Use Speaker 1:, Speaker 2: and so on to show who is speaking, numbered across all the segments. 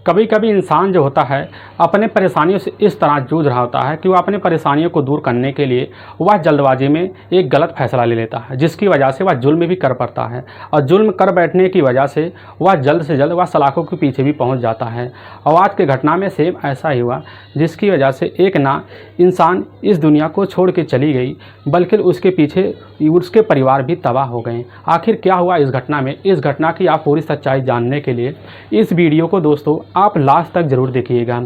Speaker 1: कभी कभी इंसान जो होता है अपने परेशानियों से इस तरह जूझ रहा होता है कि वह अपनी परेशानियों को दूर करने के लिए वह जल्दबाजी में एक गलत फैसला ले लेता है, जिसकी वजह से वह जुल्म भी कर पड़ता है। और जुल्म कर बैठने की वजह से वह जल्द से जल्द वह सलाखों के पीछे भी पहुंच जाता है। और आज के घटना में सेम ऐसा ही हुआ, जिसकी वजह से एक ना इंसान इस दुनिया को छोड़ के चली गई, बल्कि उसके पीछे उसके परिवार भी तबाह हो गए। आखिर क्या हुआ इस घटना में? इस घटना की आप पूरी सच्चाई जानने के लिए इस वीडियो को दोस्तों आप लास्ट तक ज़रूर देखिएगा।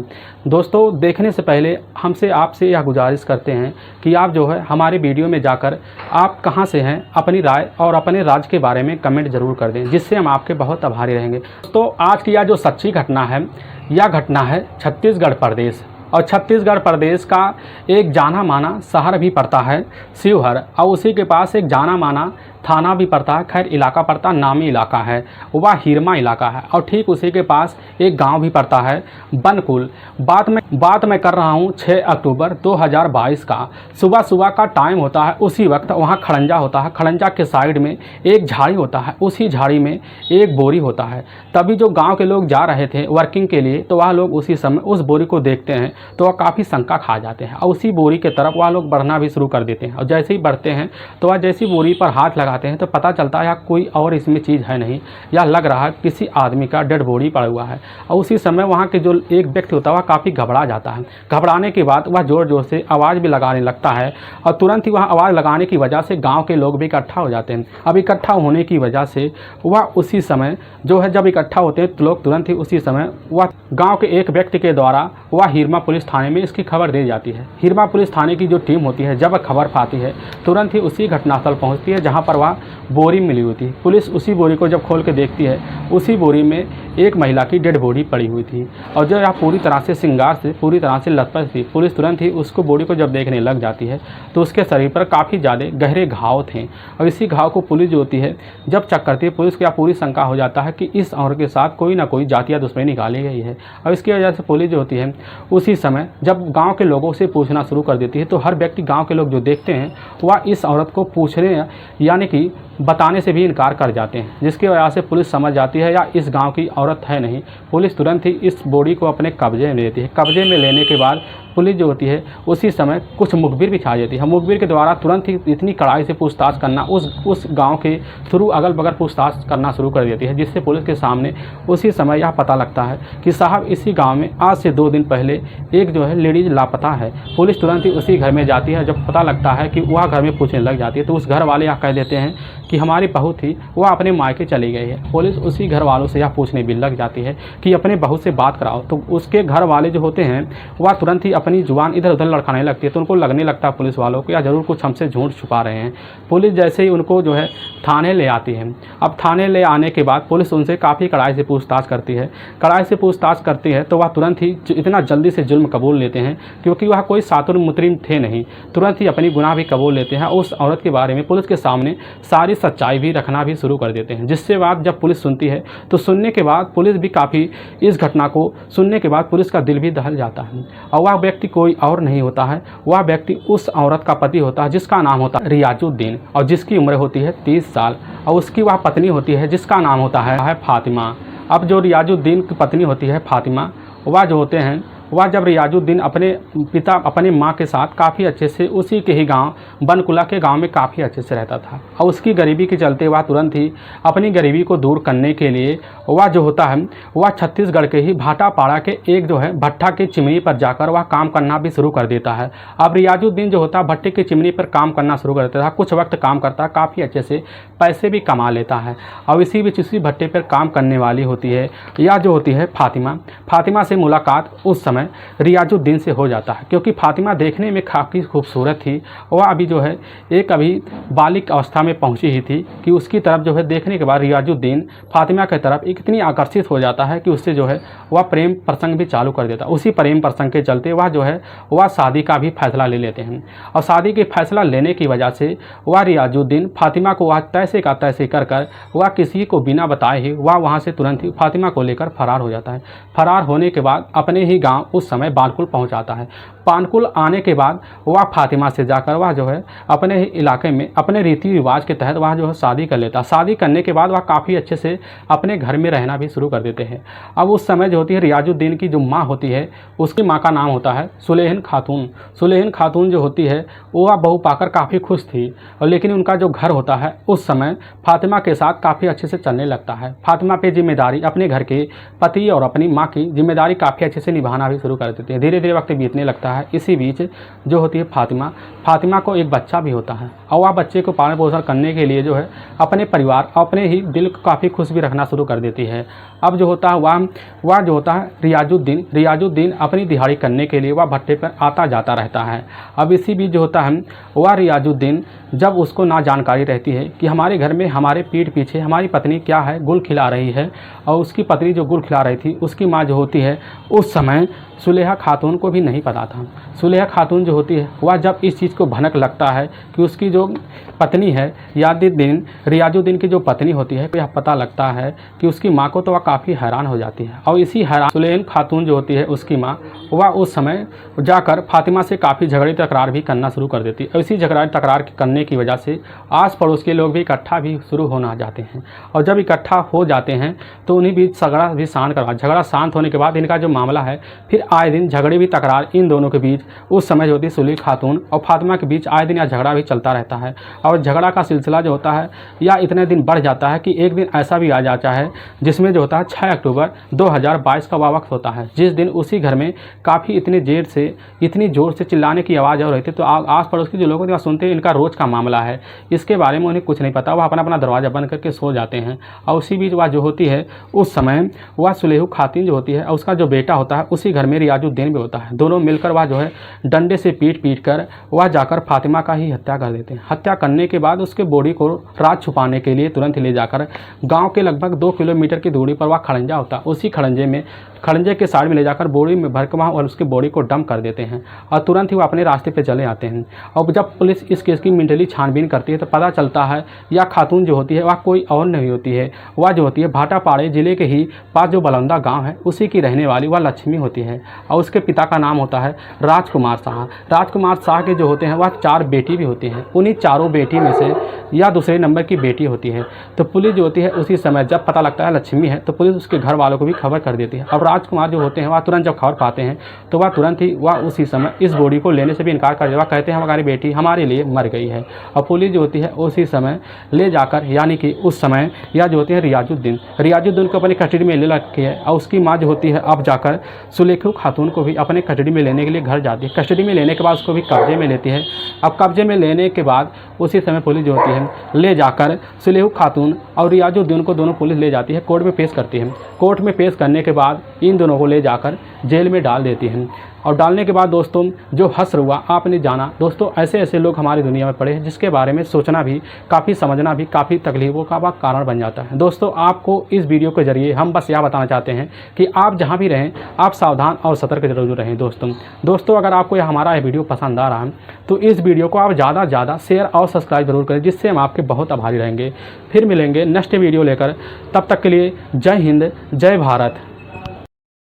Speaker 1: दोस्तों, देखने से पहले हमसे आपसे यह गुजारिश करते हैं कि आप जो है हमारे वीडियो में जाकर आप कहां से हैं अपनी राय और अपने राज्य के बारे में कमेंट ज़रूर कर दें, जिससे हम आपके बहुत आभारी रहेंगे। तो आज की यह जो सच्ची घटना है, यह घटना है छत्तीसगढ़ प्रदेश। और छत्तीसगढ़ प्रदेश का एक जाना माना शहर भी पड़ता है शिवहर, और उसी के पास एक जाना माना थाना भी पड़ता है। खैर, इलाका पड़ता नामी इलाका है, वह हिरमा इलाका है। और ठीक उसी के पास एक गांव भी पड़ता है बनकुल। बात मैं कर रहा हूं 6 अक्टूबर 2022 का। सुबह सुबह का टाइम होता है। उसी वक्त वहां खड़ंजा होता है। खड़ंजा के साइड में एक झाड़ी होता है, उसी झाड़ी में एक बोरी होता है। तभी जो गाँव के लोग जा रहे थे वर्किंग के लिए, तो वह लोग उसी समय उस बोरी को देखते हैं तो वह काफ़ी शंका खा जाते हैं, और उसी बोरी की तरफ वह लोग बढ़ना भी शुरू कर देते हैं। और जैसे ही बढ़ते हैं तो वह जैसी बोरी पर हाथ लगाते हैं तो पता चलता है यह कोई और इसमें चीज़ है नहीं, यह लग रहा है किसी आदमी का डेड बॉडी पड़ा हुआ है। और उसी समय वहाँ के जो एक व्यक्ति होता है वह काफ़ी घबरा जाता है। घबराने के बाद वह ज़ोर ज़ोर से आवाज़ भी लगाने लगता है, और तुरंत ही वह आवाज़ लगाने की वजह से गाँव के लोग भी इकट्ठा हो जाते हैं। अब इकट्ठा होने की वजह से वह उसी समय जो है, जब इकट्ठा होते हैं तो लोग तुरंत ही उसी समय वह गाँव के एक व्यक्ति के द्वारा वह हिरमा पुलिस थाने में इसकी खबर दे जाती है। हिरमा पुलिस थाने की जो टीम होती है, जब खबर पाती है तुरंत ही उसी घटनास्थल पहुंचती है जहां पर वह बोरी मिली हुई थी। पुलिस उसी बोरी को जब खोल के देखती है, उसी बोरी में एक महिला की डेड बॉडी पड़ी हुई थी, और जो यह पूरी तरह से श्रृंगार से पूरी तरह से लथपथ थी। पुलिस तुरंत ही उसको बॉडी को जब देखने लग जाती है तो उसके शरीर पर काफ़ी ज़्यादा गहरे घाव थे। और इसी घाव को पुलिस जो होती है जब चेक करती है, पुलिस को यह पूरी शंका हो जाता है कि इस औरत के साथ कोई ना कोई जातीय दुश्मनी निकाली गई है। और इसकी वजह से पुलिस जो होती है उसी समय जब गांव के लोगों से पूछना शुरू कर देती है, तो हर व्यक्ति गांव के लोग जो देखते हैं वह इस औरत को पूछने यानी कि बताने से भी इनकार कर जाते हैं, जिसकी वजह से पुलिस समझ जाती है या इस गांव की औरत है नहीं। पुलिस तुरंत ही इस बॉडी को अपने कब्जे में लेती है। कब्जे में लेने के बाद पुलिस जो होती है उसी समय कुछ मुखबिर बिछा देती है। मुखबिर के द्वारा तुरंत ही इतनी कड़ाई से पूछताछ करना, उस गांव के थ्रू अगल बगल पूछताछ करना शुरू कर देती है, जिससे पुलिस के सामने उसी समय यह पता लगता है कि साहब इसी गांव में आज से 2 दिन पहले एक जो है लेडीज लापता है। पुलिस तुरंत ही उसी घर में जाती है। जब पता लगता है कि वह घर में पूछने लग जाती है तो उस घर वाले यह कह देते हैं कि हमारी बहू थी, वह अपने मायके चली गई है। पुलिस उसी घर वालों से यह पूछने भी लग जाती है कि अपने बहू से बात कराओ। तो उसके घर वाले जो होते हैं वह तुरंत ही अपनी जुबान इधर उधर लड़खाने लगती है, तो उनको लगने लगता है पुलिस वालों को या ज़रूर कुछ हमसे झूठ छुपा रहे हैं। पुलिस जैसे ही उनको जो है थाने ले आती है। अब थाने ले आने के बाद पुलिस उनसे काफ़ी कड़ाई से पूछताछ करती है। कड़ाई से पूछताछ करती है तो वह तुरंत ही इतना जल्दी से जुल्म कबूल लेते हैं, क्योंकि वह कोई सातुर मुतरिम थे नहीं। तुरंत ही अपनी गुनाह भी कबूल लेते हैं। उस औरत के बारे में पुलिस के सामने सारी सच्चाई भी रखना भी शुरू कर देते हैं, जिससे बात जब पुलिस सुनती है तो सुनने के बाद पुलिस भी काफ़ी, इस घटना को सुनने के बाद पुलिस का दिल भी दहल जाता है। और वह व्यक्ति कोई और नहीं होता है, वह व्यक्ति उस औरत का पति होता है जिसका नाम होता है रियाजुद्दीन, और जिसकी उम्र होती है 30 साल। और उसकी वह पत्नी होती है जिसका नाम होता है फातिमा। अब जो रियाजुद्दीन की पत्नी होती है फातिमा, वह जो होते हैं वह जब रियाजुद्दीन अपने माँ के साथ काफ़ी अच्छे से उसी के ही गांव बनकुला के गांव में काफ़ी अच्छे से रहता था। और उसकी गरीबी के चलते वह तुरंत ही अपनी गरीबी को दूर करने के लिए वह जो होता है वह छत्तीसगढ़ के ही भाटापाड़ा के एक जो है भट्टा की चिमनी पर जाकर वह काम करना भी शुरू कर देता है। अब रियाजुद्दीन जो होता है भट्टे की चिमनी पर काम करना शुरू कर देता था। कुछ वक्त काम करता है, काफ़ी अच्छे से पैसे भी कमा लेता है। और इसी बीच इसी भट्टे पर काम करने वाली होती है या जो होती है फातिमा से मुलाकात उस समय रियाजुद्दीन से हो जाता है, क्योंकि फातिमा देखने में काफ़ी खूबसूरत थी। वह अभी जो है एक अभी बालिक अवस्था में पहुंची ही थी कि उसकी तरफ जो है देखने के बाद रियाजुद्दीन फातिमा की तरफ इतनी आकर्षित हो जाता है कि उससे जो है वह प्रेम प्रसंग भी चालू कर देता है। उसी प्रेम प्रसंग के चलते वह जो है वह शादी का भी फैसला ले लेते हैं। और शादी के फैसला लेने की वजह से वह रियाजुद्दीन फातिमा को वह तैसे का तैसे कर वह किसी को बिना बताए ही वह वहाँ से तुरंत ही फातिमा को लेकर फरार हो जाता है। फरार होने के बाद अपने ही गाँव उस समय बानकुल पहुँच जाता है। बानकुल आने के बाद वह फातिमा से जाकर वह जो है अपने ही इलाके में अपने रीति रिवाज के तहत वह जो है शादी कर लेता है। शादी करने के बाद वह काफ़ी अच्छे से अपने घर में रहना भी शुरू कर देते हैं। अब उस समय जो होती है रियाजुद्दीन की जो माँ होती है उसकी माँ का नाम होता है सुलेहन खातून। सुलेहन खातून जो होती है वह बहू पाकर काफ़ी खुश थी, और लेकिन उनका जो घर होता है उस समय फातिमा के साथ काफ़ी अच्छे से चलने लगता है। फातिमा पे जिम्मेदारी अपने घर के पति और अपनी माँ की जिम्मेदारी काफ़ी अच्छे से निभाना भी शुरू कर देती है। धीरे धीरे वक्त बीतने लगता है। इसी बीच जो होती है फातिमा को एक बच्चा भी होता है, और वह बच्चे को पालन पोषण करने के लिए जो है अपने परिवार अपने ही दिल को काफ़ी खुश भी रखना शुरू कर देती है। अब जो होता है वह जो होता है रियाजुद्दीन अपनी दिहाड़ी करने के लिए वह भट्टे पर आता जाता रहता है। अब इसी बीच जो होता है वह रियाजुद्दीन जब उसको ना जानकारी रहती है कि हमारे घर में हमारे पीठ पीछे हमारी पत्नी क्या है गुल खिला रही है, और उसकी पत्नी जो गुल खिला रही थी उसकी माँ जो होती है उस समय सुलेहा खातून को भी नहीं पता था। सुलेहा खातून जो होती है वह जब इस चीज़ को भनक लगता है कि उसकी जो पत्नी है रियाजुद्दीन की जो पत्नी होती है यह पता लगता है कि उसकी माँ को, तो वह काफ़ी हैरान हो जाती है। और इसी हैरान सुलेहन खातून जो होती है उसकी माँ वह उस समय जाकर फातिमा से काफ़ी झगड़ी तकरार भी करना शुरू कर देती है। और इसी झगड़ा तकरार करने की वजह से आस पड़ोस के लोग भी इकट्ठा भी शुरू होना जाते हैं, और जब इकट्ठा हो जाते हैं तो उन्हीं बीच झगड़ा भी शांत करवा। झगड़ा शांत होने के बाद इनका जो मामला है फिर आए दिन झगड़े भी तकरार इन दोनों के बीच उस समय जो होती है सुलेहा खातून और फातिमा के बीच आए दिन यह झगड़ा भी चलता रहता है। और झगड़ा का सिलसिला जो होता है या इतने दिन बढ़ जाता है कि एक दिन ऐसा भी आ जाता है जिसमें जो होता है 6 अक्टूबर 2022 का वह वक्त होता है, जिस दिन उसी घर में काफ़ी इतनी ज़ोर से चिल्लाने की आवाज़ हो रही थी। तो आस पड़ोस के जो लोग सुनते हैं इनका रोज़ का मामला है, इसके बारे में उन्हें कुछ नहीं पता। वह अपना दरवाज़ा बंद करके सो जाते हैं। और उसी बीच वह जो होती है उस समय वह सुलेहा खातून जो होती है और उसका जो बेटा होता है उसी घर में रियाजुद्दीन भी होता है। दोनों मिलकर वह जो है डंडे से पीट कर वह जाकर फातिमा का ही हत्या कर देते हैं। हत्या करने के बाद उसके बॉडी को रात छुपाने के लिए तुरंत ले जाकर गांव के लगभग 2 किलोमीटर की दूरी पर वह खड़ंजा होता है, उसी खड़ंजे के साइड में ले जाकर बोरी में भर के वहाँ और उसकी बॉडी को डंप कर देते हैं, और तुरंत ही वो अपने रास्ते पे चले आते हैं। और जब पुलिस इस केस की मेंटली छानबीन करती है तो पता चलता है यह खातून जो होती है वह कोई और नहीं होती है, वह जो होती है भाटापाड़े ज़िले के ही पास जो बलौंदा गाँव है उसी की रहने वाली वह लक्ष्मी होती है। और उसके पिता का नाम होता है राजकुमार शाह के जो होते हैं वह 4 बेटी भी होती हैं। उन्हीं चारों बेटी में से यह दूसरे नंबर की बेटी होती है। तो पुलिस जो होती है उसी समय जब पता लगता है लक्ष्मी है तो पुलिस उसके घर वालों को भी खबर कर देती है। अब राजकुमार जो होते हैं वह तुरंत जब खबर पाते हैं तो वह तुरंत ही वह उसी समय इस बॉडी को लेने से भी इनकार कर देते। वह कहते हैं हमारी बेटी हमारे लिए मर गई है। और पुलिस जो होती है उसी समय ले जाकर, यानी कि उस समय यह जो होती है रियाजुद्दीन को अपनी कस्टडी में ले रखी है। और उसकी माँ जो होती है अब जाकर सुलेहा खातून को भी अपने कस्टडी में लेने के लिए घर जाती है। कस्टडी में लेने के बाद उसको भी कब्जे में लेती है। अब कब्जे में लेने के बाद उसी समय पुलिस जो होती है ले जाकर सुलेहा खातून और रियाजुद्दीन को दोनों पुलिस ले जाती है, कोर्ट में पेश करती है। कोर्ट में पेश करने के बाद इन दोनों को ले जाकर जेल में डाल देती हैं। और डालने के बाद दोस्तों जो हश्र हुआ आपने जाना। दोस्तों ऐसे लोग हमारी दुनिया में पड़े हैं जिसके बारे में सोचना भी काफ़ी समझना भी काफ़ी तकलीफ़ों का कारण बन जाता है। दोस्तों आपको इस वीडियो के जरिए हम बस यह बताना चाहते हैं कि आप जहां भी रहें आप सावधान और सतर्क जरूर रहें। दोस्तों अगर आपको यह हमारा हिvideo पसंद आ रहा है तो इस वीडियो को आप ज़्यादा से ज़्यादा शेयर और सब्सक्राइब जरूर करें, जिससे हम आपके बहुत आभारी रहेंगे। फिर मिलेंगे नेक्स्ट वीडियो लेकर, तब तक के लिए जय हिंद जय भारत।